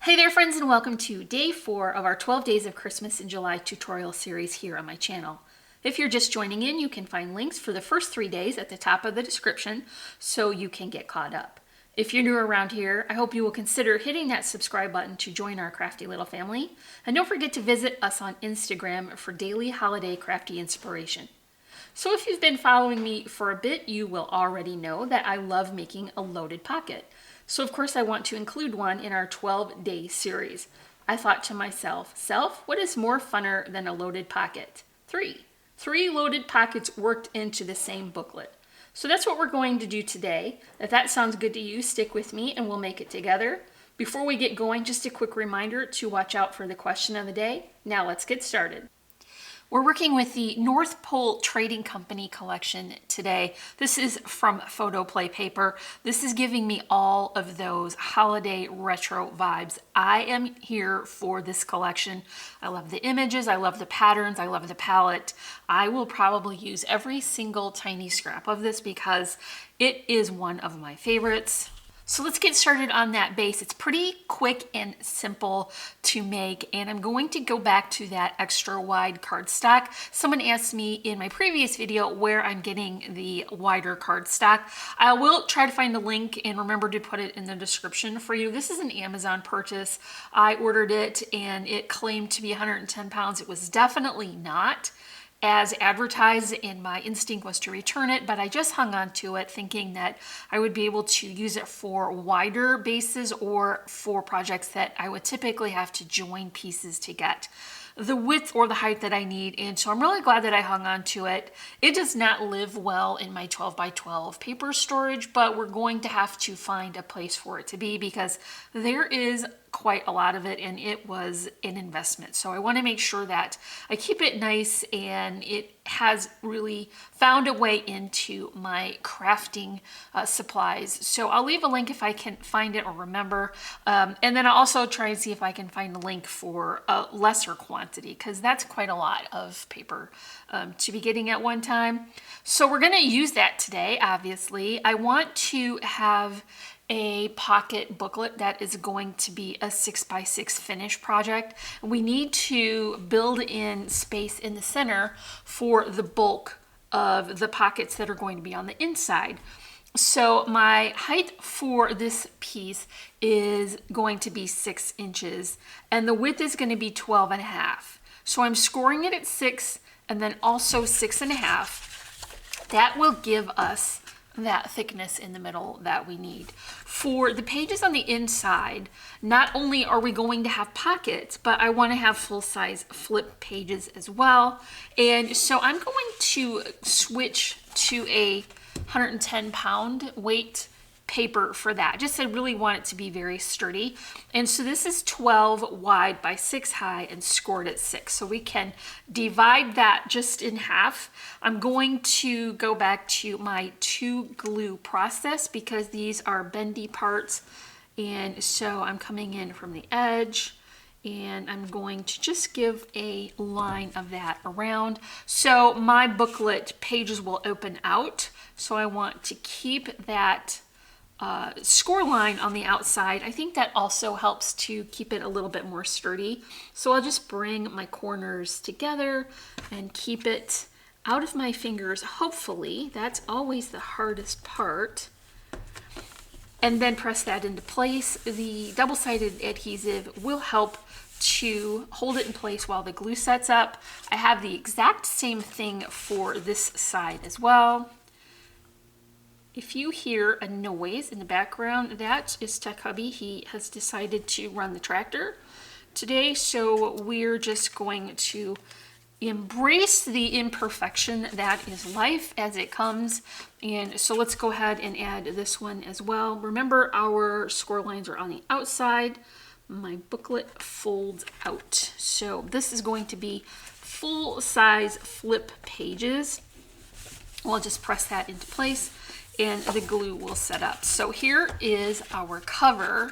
Hey there friends, and welcome to day 4 of our 12 Days of Christmas in July tutorial series here on my channel. If you're just joining in, you can find links for the first 3 days at the top of the description so you can get caught up. If you're new around here, I hope you will consider hitting that subscribe button to join our crafty little family. And don't forget to visit us on Instagram for daily holiday crafty inspiration. So if you've been following me for a bit, you will already know that I love making a loaded pocket. So of course I want to include one in our 12-day series. I thought to myself, what is more funner than a loaded pocket? Three loaded pockets worked into the same booklet. So that's what we're going to do today. If that sounds good to you, stick with me and we'll make it together. Before we get going, just a quick reminder to watch out for the question of the day. Now let's get started. We're working with the North Pole Trading Company collection today. This is from PhotoPlay Paper. This is giving me all of those holiday retro vibes. I am here for this collection. I love the images, I love the patterns, I love the palette. I will probably use every single tiny scrap of this because it is one of my favorites. So let's get started on that base. It's pretty quick and simple to make, and I'm going to go back to that extra wide cardstock. Someone asked me in my previous video where I'm getting the wider cardstock. I will try to find the link and remember to put it in the description for you. This is an Amazon purchase. I ordered it and it claimed to be 110 pounds. It was definitely not as advertised, and my instinct was to return it, but I just hung on to it thinking that I would be able to use it for wider bases or for projects that I would typically have to join pieces to get the width or the height that I need. And so I'm really glad that I hung on to it. It does not live well in my 12 by 12 paper storage, but we're going to have to find a place for it to be because there is quite a lot of it and it was an investment. So I want to make sure that I keep it nice and it has really found a way into my crafting supplies. So I'll leave a link if I can find it or remember. And then I'll also try and see if I can find a link for a lesser quantity because that's quite a lot of paper to be getting at one time. So we're going to use that today, obviously. I want to have a pocket booklet that is going to be a 6x6 finish project. We need to build in space in the center for the bulk of the pockets that are going to be on the inside. So my height for this piece is going to be 6 inches and the width is going to be 12.5. So I'm scoring it at 6 and then also 6.5. That will give us that thickness in the middle that we need. For the pages on the inside, not only are we going to have pockets, but I want to have full-size flip pages as well. And so I'm going to switch to a 110-pound weight paper for that. Just I really want it to be very sturdy. And so this is 12 wide by 6 high and scored at 6. So we can divide that just in half. I'm going to go back to my 2 glue process because these are bendy parts. And so I'm coming in from the edge and I'm going to just give a line of that around. So my booklet pages will open out. So I want to keep that score line on the outside. I think that also helps to keep it a little bit more sturdy. So I'll just bring my corners together and keep it out of my fingers, hopefully. That's always the hardest part. And then press that into place. The double-sided adhesive will help to hold it in place while the glue sets up. I have the exact same thing for this side as well. If you hear a noise in the background, that is Tech Hubby. He has decided to run the tractor today, so we're just going to embrace the imperfection that is life as it comes. And so let's go ahead and add this one as well. Remember, our score lines are on the outside. My booklet folds out. So this is going to be full-size flip pages. We'll just press that into place and the glue will set up. So here is our cover,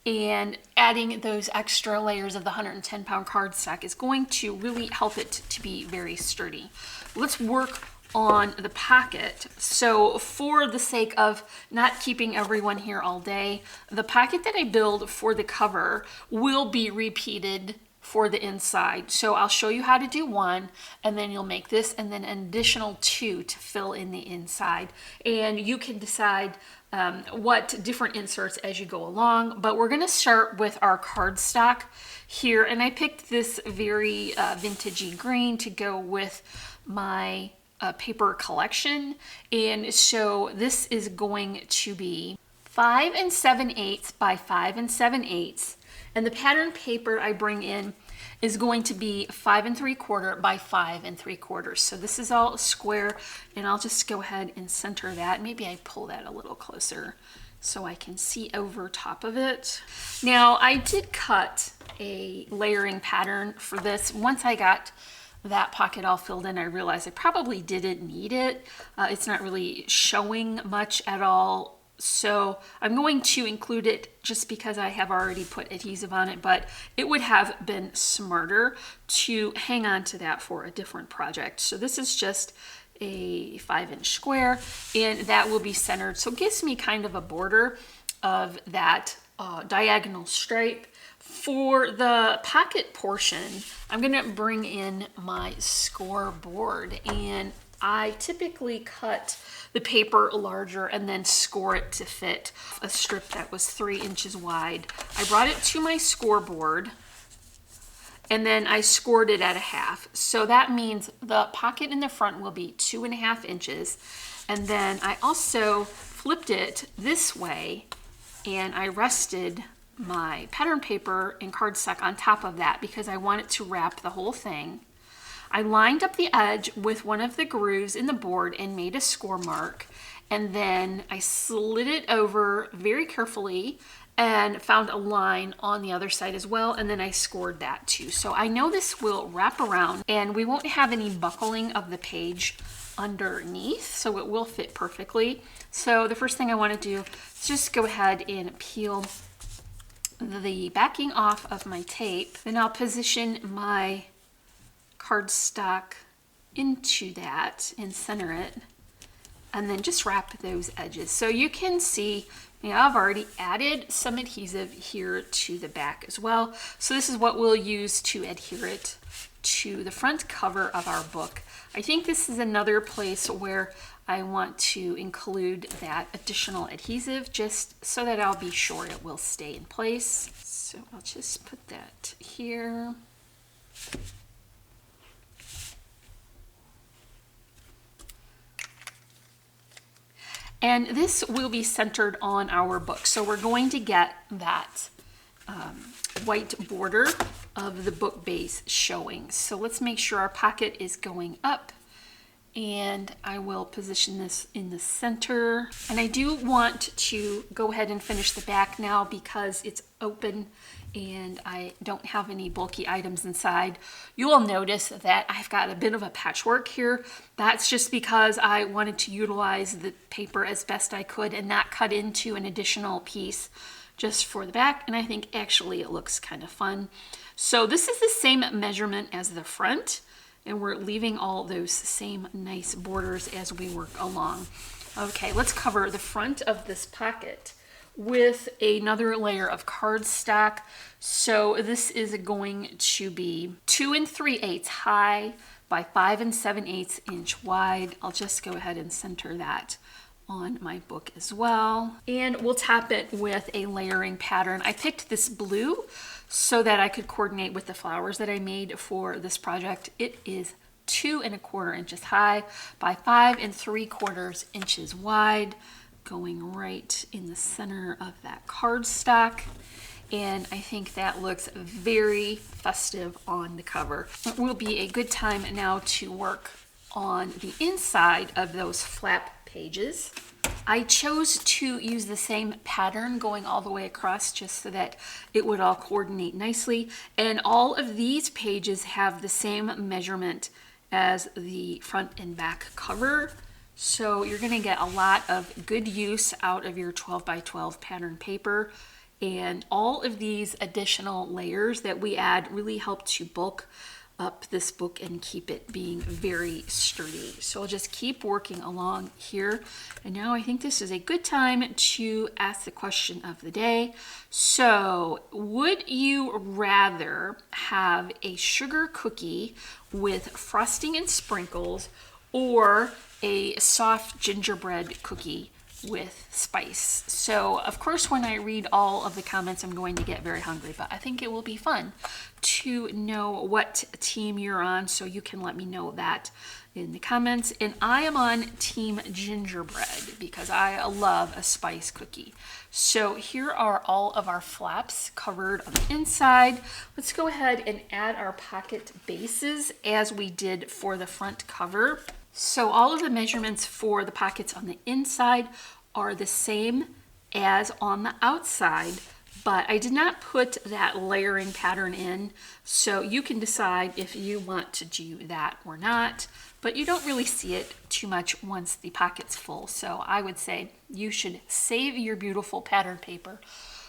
and adding those extra layers of the 110-pound cardstock is going to really help it to be very sturdy. Let's work on the pocket. So for the sake of not keeping everyone here all day, the pocket that I build for the cover will be repeated for the inside. So I'll show you how to do one, and then you'll make this, and then an additional 2 to fill in the inside. And you can decide what different inserts as you go along, but we're gonna start with our cardstock here. And I picked this very vintagey green to go with my paper collection. And so this is going to be 5 7/8 by 5 7/8. And the pattern paper I bring in is going to be 5 3/4 by 5 3/4. So this is all square, and I'll just go ahead and center that. Maybe I pull that a little closer so I can see over top of it. Now I did cut a layering pattern for this. Once I got that pocket all filled in, I realized I probably didn't need it. It's not really showing much at all. So I'm going to include it just because I have already put adhesive on it, but it would have been smarter to hang on to that for a different project. So this is just a 5-inch square, and that will be centered. So it gives me kind of a border of that diagonal stripe. For the pocket portion, I'm gonna bring in my scoreboard, and I typically cut the paper larger and then score it to fit a strip that was 3 inches wide. I brought it to my scoreboard, and then I scored it at 1/2. So that means the pocket in the front will be 2.5 inches. And then I also flipped it this way, and I rested my pattern paper and cardstock on top of that because I want it to wrap the whole thing. I lined up the edge with one of the grooves in the board and made a score mark, and then I slid it over very carefully and found a line on the other side as well, and then I scored that too. So I know this will wrap around and we won't have any buckling of the page underneath, so it will fit perfectly. So the first thing I want to do is just go ahead and peel the backing off of my tape. Then I'll position my cardstock into that and center it, and then just wrap those edges. So you can see, I've already added some adhesive here to the back as well. So this is what we'll use to adhere it to the front cover of our book. I think this is another place where I want to include that additional adhesive just so that I'll be sure it will stay in place. So I'll just put that here. And this will be centered on our book. So we're going to get that white border of the book base showing. So let's make sure our pocket is going up, and I will position this in the center. And I do want to go ahead and finish the back now because it's open and I don't have any bulky items inside. You will notice that I've got a bit of a patchwork here. That's just because I wanted to utilize the paper as best I could and not cut into an additional piece just for the back. And I think actually it looks kind of fun. So this is the same measurement as the front, and we're leaving all those same nice borders as we work along. Okay, let's cover the front of this pocket with another layer of cardstock. So this is going to be 2 3/8 high by 5 7/8 inch wide. I'll just go ahead and center that on my book as well. And we'll top it with a layering pattern. I picked this blue so that I could coordinate with the flowers that I made for this project. It is 2 1/4 inches high by 5 3/4 inches wide, going right in the center of that cardstock. And I think that looks very festive on the cover. It will be a good time now to work on the inside of those flap pages. I chose to use the same pattern going all the way across just so that it would all coordinate nicely. And all of these pages have the same measurement as the front and back cover. So you're going to get a lot of good use out of your 12 by 12 pattern paper. And all of these additional layers that we add really help to bulk up this book and keep it being very sturdy. So I'll just keep working along here. And now I think this is a good time to ask the question of the day. So would you rather have a sugar cookie with frosting and sprinkles, or a soft gingerbread cookie with spice? So of course, when I read all of the comments, I'm going to get very hungry, but I think it will be fun to know what team you're on, so you can let me know that in the comments. And I am on team gingerbread because I love a spice cookie. So here are all of our flaps covered on the inside. Let's go ahead and add our pocket bases as we did for the front cover. So all of the measurements for the pockets on the inside are the same as on the outside, but I did not put that layering pattern in, so you can decide if you want to do that or not, but you don't really see it too much once the pocket's full. So I would say you should save your beautiful pattern paper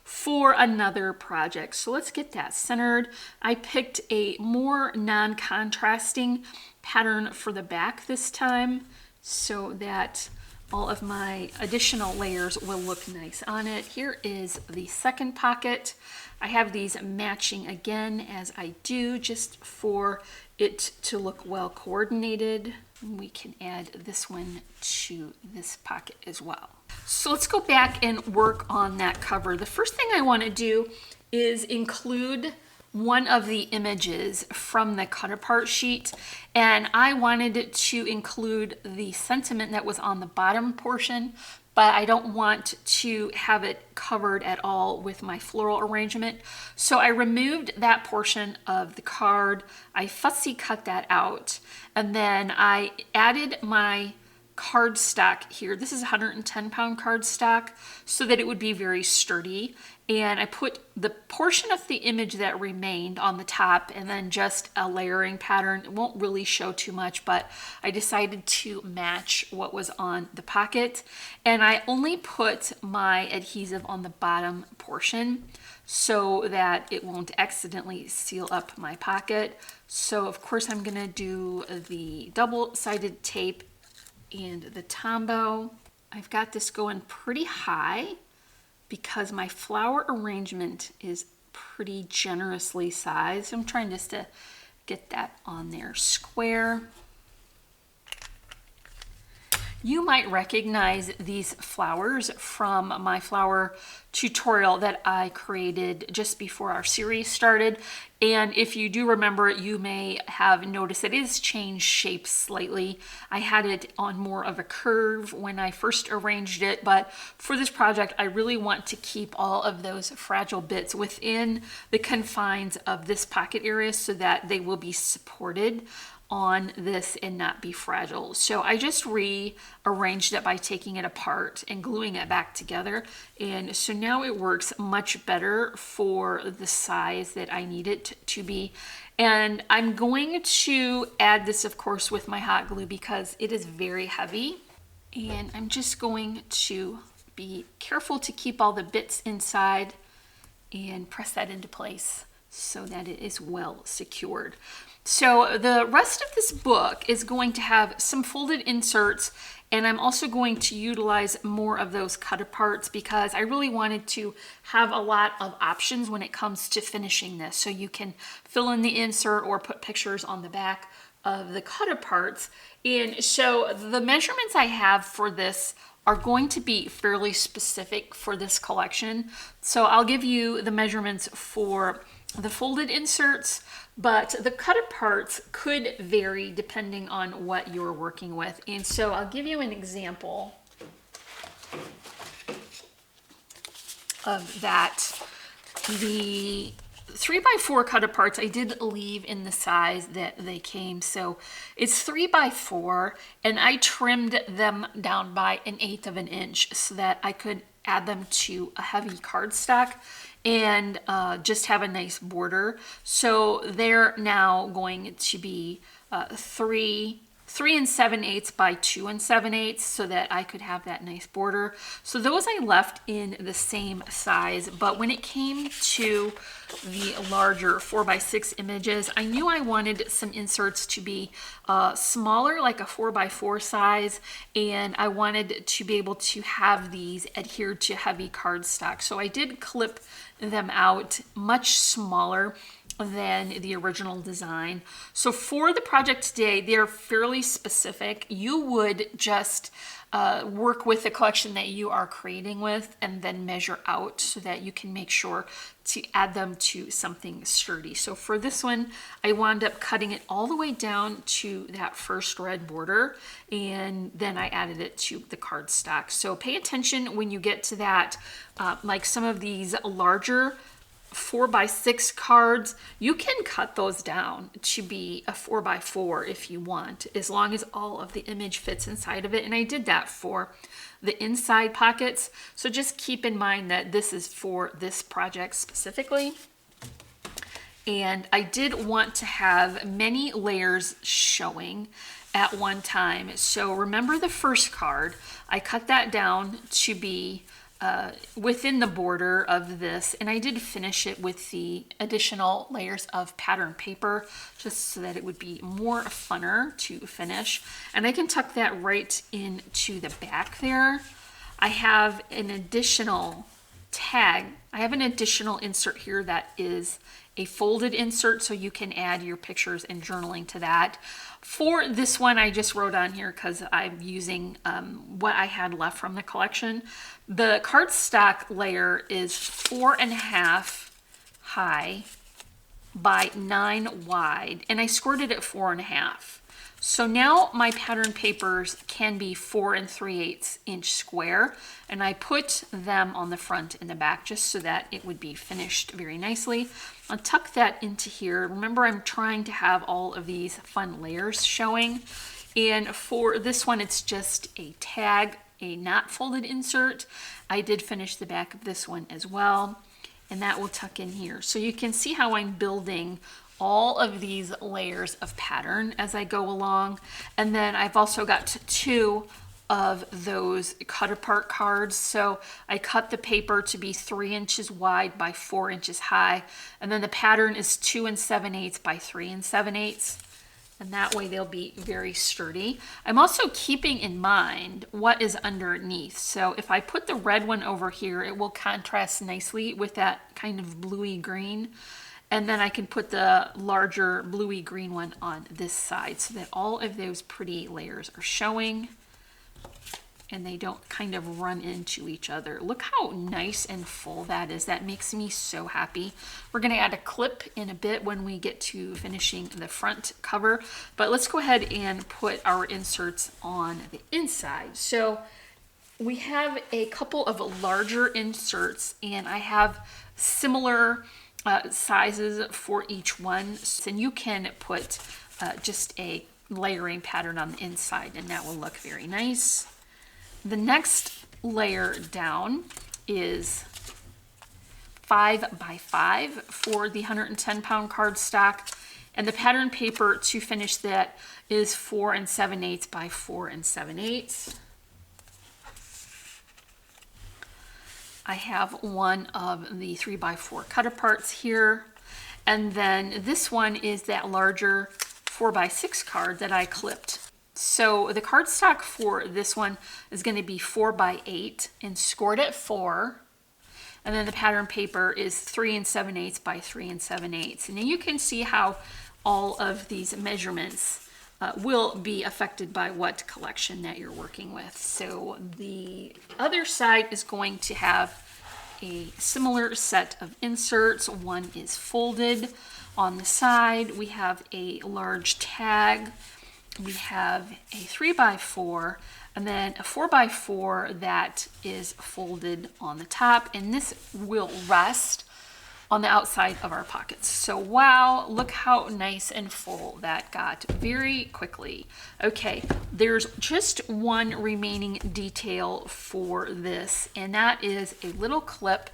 for another project. So let's get that centered. I picked a more non-contrasting pattern for the back this time so that all of my additional layers will look nice on it. Here is the second pocket. I have these matching again as I do, just for it to look well coordinated. We can add this one to this pocket as well. So let's go back and work on that cover. The first thing I want to do is include one of the images from the cut apart sheet, and I wanted to include the sentiment that was on the bottom portion, but I don't want to have it covered at all with my floral arrangement. So I removed that portion of the card. I fussy cut that out, and then I added my cardstock here. This is 110-pound cardstock, so that it would be very sturdy. And I put the portion of the image that remained on the top, and then just a layering pattern. It won't really show too much, but I decided to match what was on the pocket. And I only put my adhesive on the bottom portion so that it won't accidentally seal up my pocket. So of course I'm gonna do the double-sided tape and the Tombow. I've got this going pretty high because my flower arrangement is pretty generously sized. I'm trying just to get that on there square. You might recognize these flowers from my flower tutorial that I created just before our series started. And if you do remember, you may have noticed it is changed shape slightly. I had it on more of a curve when I first arranged it, but for this project, I really want to keep all of those fragile bits within the confines of this pocket area so that they will be supported on this and not be fragile. So I just rearranged it by taking it apart and gluing it back together. And so now it works much better for the size that I need it to be. And I'm going to add this, of course, with my hot glue because it is very heavy. And I'm just going to be careful to keep all the bits inside and press that into place so that it is well secured. So the rest of this book is going to have some folded inserts, and I'm also going to utilize more of those cut aparts because I really wanted to have a lot of options when it comes to finishing this. So you can fill in the insert or put pictures on the back of the cut aparts. And so the measurements I have for this are going to be fairly specific for this collection. So I'll give you the measurements for the folded inserts, but the cut aparts could vary depending on what you're working with. And so I'll give you an example of that. The 3x4 cut aparts I did leave in the size that they came. So it's 3x4, and I trimmed them down by 1/8 of an inch so that I could add them to a heavy cardstock and just have a nice border. So they're now going to be 3 3 7/8 by 2 7/8 so that I could have that nice border. So those I left in the same size, but when it came to the larger 4x6 images, I knew I wanted some inserts to be smaller, like a 4x4 size, and I wanted to be able to have these adhere to heavy cardstock. So I did clip them out much smaller than the original design. So for the project today, they're fairly specific. You would just work with the collection that you are creating with and then measure out so that you can make sure to add them to something sturdy. So for this one, I wound up cutting it all the way down to that first red border, and then I added it to the cardstock. So pay attention when you get to that, like some of these larger 4x6 cards, you can cut those down to be a 4x4 if you want, as long as all of the image fits inside of it. And I did that for the inside pockets. So just keep in mind that this is for this project specifically. And I did want to have many layers showing at one time. So remember the first card, I cut that down to be within the border of this, and I did finish it with the additional layers of pattern paper just so that it would be more funner to finish. And I can tuck that right into the back there. I have an additional tag. I have an additional insert here that is a folded insert, so you can add your pictures and journaling to that. For this one, I just wrote on here because I'm using what I had left from the collection. The cardstock layer is 4.5 high by 9 wide, and I scored it at 4.5. So now my pattern papers can be 4 3/8 inch square, and I put them on the front and the back just so that it would be finished very nicely. I'll tuck that into here. Remember, I'm trying to have all of these fun layers showing. And for this one, it's just a tag, a not folded insert. I did finish the back of this one as well, and that will tuck in here. So you can see how I'm building all of these layers of pattern as I go along. And then I've also got 2 of those cut apart cards. So I cut the paper to be 3 inches wide by 4 inches high. And then the pattern is 2 7/8 by 3 7/8. And that way they'll be very sturdy. I'm also keeping in mind what is underneath. So if I put the red one over here, it will contrast nicely with that kind of bluey green. And then I can put the larger bluey green one on this side so that all of those pretty layers are showing and they don't kind of run into each other. Look how nice and full that is. That makes me so happy. We're gonna add a clip in a bit when we get to finishing the front cover, but let's go ahead and put our inserts on the inside. So we have a couple of larger inserts, and I have similar sizes for each one, and you can put just a layering pattern on the inside, and that will look very nice. The next layer down is 5 by 5 for the 110-pound cardstock, and the pattern paper to finish that is 4 7/8 by 4 7/8. I have one of the 3x4 cut aparts here. And then this one is that larger 4x6 card that I clipped. So the cardstock for this one is going to be 4x8 and scored at 4. And then the pattern paper is 3 7/8 by 3 7/8. And then you can see how all of these measurements will be affected by what collection that you're working with. So the other side is going to have a similar set of inserts. One is folded on the side. We have a large tag. We have a 3x4, and then a 4x4 that is folded on the top, and this will rest on the outside of our pockets. So wow, look how nice and full that got very quickly. Okay, there's just one remaining detail for this, and that is a little clip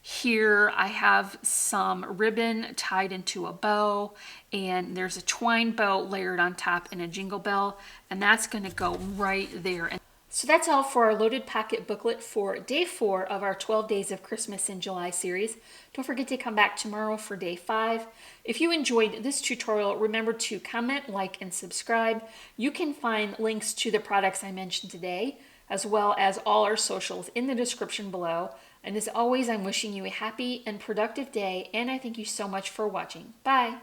Here I have some ribbon tied into a bow, and there's a twine bow layered on top and a jingle bell, and that's going to go right there. So that's all for our loaded pocket booklet for day 4 of our 12 Days of Christmas in July series. Don't forget to come back tomorrow for day 5. If you enjoyed this tutorial, remember to comment, like, and subscribe. You can find links to the products I mentioned today, as well as all our socials in the description below. And as always, I'm wishing you a happy and productive day, and I thank you so much for watching. Bye!